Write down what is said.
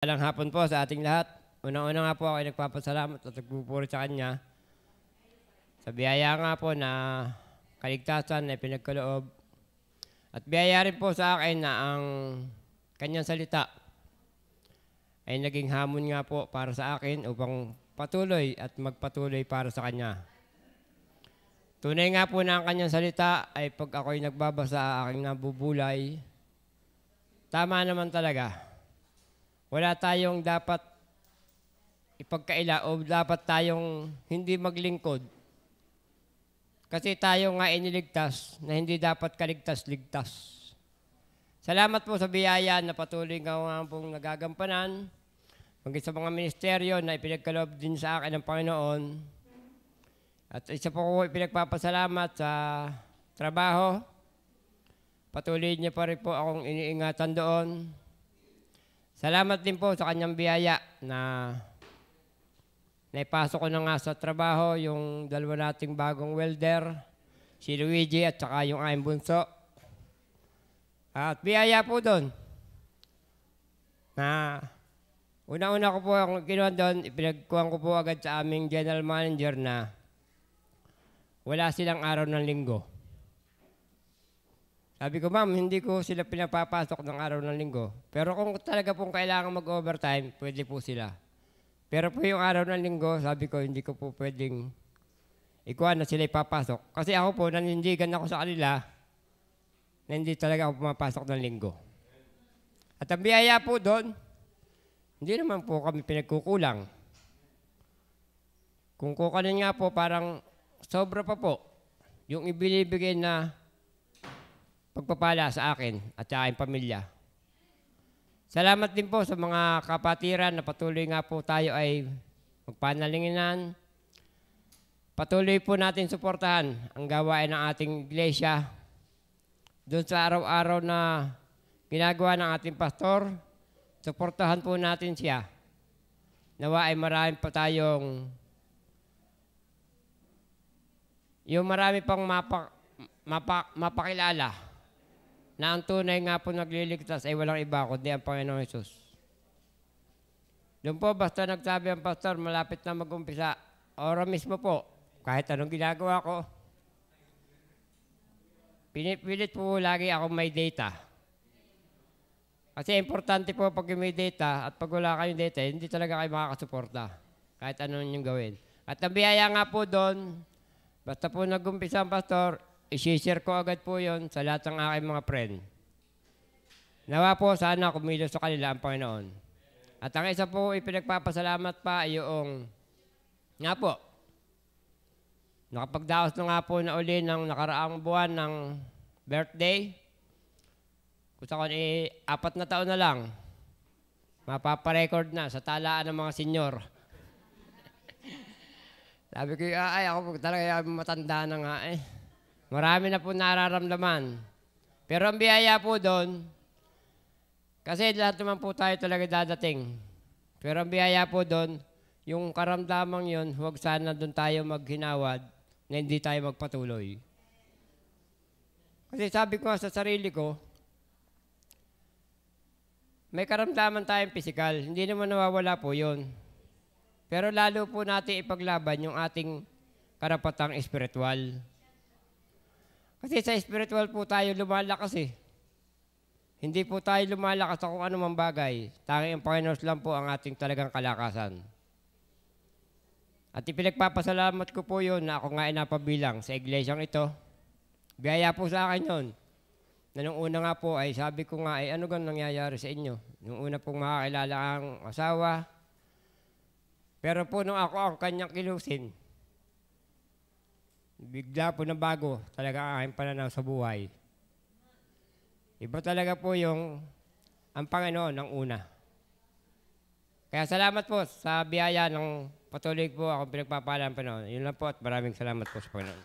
Magandang hapon po sa ating lahat. Unang-una nga po ako ay nagpapasalamat at nagpupuri sa Kanya sa biyaya nga po na kaligtasan na pinagkaloob. At biyaya rin po sa akin na ang Kanyang salita ay naging hamon nga po para sa akin upang patuloy at magpatuloy para sa Kanya. Tunay nga po na ang Kanyang salita ay pag ako'y nagbabasa aking nabubulay, tama naman talaga. Wala tayong dapat ipagkaila o dapat tayong hindi maglingkod. Kasi tayo nga iniligtas na hindi dapat kaligtas-ligtas. Salamat po sa biyaya na patuloy nga pong nagagampanan. Maging sa mga ministeryo na ipinagkaloob din sa akin ng Panginoon. At isa po ko ipinagpapasalamat sa trabaho. Patuloy niya pa rin po akong iniingatan doon. Salamat din po sa Kanyang biyaya na naipasok ko na nga sa trabaho yung dalawa nating bagong welder, si Luigi at saka yung aking bunso. At biyaya po doon na una-una ko po ang kinuha doon, ipinagkuhan ko po agad sa aming general manager na wala silang araw ng linggo. Sabi ko, ma'am, hindi ko sila pinapapasok ng araw ng linggo. Pero kung talaga pong kailangan mag-overtime, pwede po sila. Pero po yung araw ng linggo, sabi ko, hindi ko po pwedeng ikuha na sila ipapasok. Kasi ako po, nanindigan ako sa kanila na hindi talaga ako pumapasok ng linggo. At ang biyaya po doon, hindi naman po kami pinagkukulang. Kung kukanin nga po, parang sobra pa po yung ibinibigay na pagpapala sa akin at sa aking pamilya. Salamat din po sa mga kapatiran na patuloy nga po tayo ay magpanalinginan. Patuloy po natin suportahan ang gawain ng ating iglesia. Doon sa araw-araw na ginagawa ng ating pastor, suportahan po natin siya. Nawa ay marami pa tayong yung marami pang mapakilala na ang tunay nga po nagliligtas ay walang iba kundi ang Panginoong Hesus. Doon po basta nagsabi ang pastor, malapit na mag-umpisa, ora mismo po, kahit anong ginagawa ko, pinipilit po lagi ako may data. Kasi importante po pag may data at pag wala kayong data, hindi talaga kayo makakasuporta kahit anong yung gawin. At ang biyaya nga po doon, basta po nag-umpisa ang pastor, i-share ko agad po yon sa lahat ng aking mga friend. Nawa po sana kumilos sa kanila ang Panginoon. At ang isa po ipinagpapasalamat pa yung nga po, nakapagdaos na nga po na uli ng nakaraang buwan ng birthday. Kung saan 4 na taon na lang, mapaparecord na sa talaan ng mga senyor. Sabi ko, ay ako talaga matanda na nga eh. Marami na po nararamdaman. Pero ang biyaya po doon, kasi lahat naman po tayo talaga dadating. Pero ang biyaya po doon, yung karamdamang yun, huwag sana doon tayo maghinawad na hindi tayo magpatuloy. Kasi sabi ko sa sarili ko, may karamdaman tayong pisikal, hindi naman nawawala po yun. Pero lalo po natin ipaglaban yung ating karapatang espiritual. Kasi sa spiritual po tayo lumalakas eh. Hindi po tayo lumalakas sa kung anumang bagay. Tanging ang Panginoon lang po ang ating talagang kalakasan. At ipinagpapasalamat ko po yun na ako nga inapabilang sa iglesyang ito. Biyaya po sa akin yun. Na nung una nga po ay sabi ko nga ay ano gan nangyayari sa inyo? Nung una pong makakilala ang asawa. Pero po nung ako ang kanyang kilusin, bigla po na bago talaga ang aking pananaw sa buhay. Iba talaga po yung ang Panginoon ng una. Kaya salamat po sa biyaya ng patuloy po akong pinagpapalaan Panginoon. Yun lang po at maraming salamat po sa Panginoon.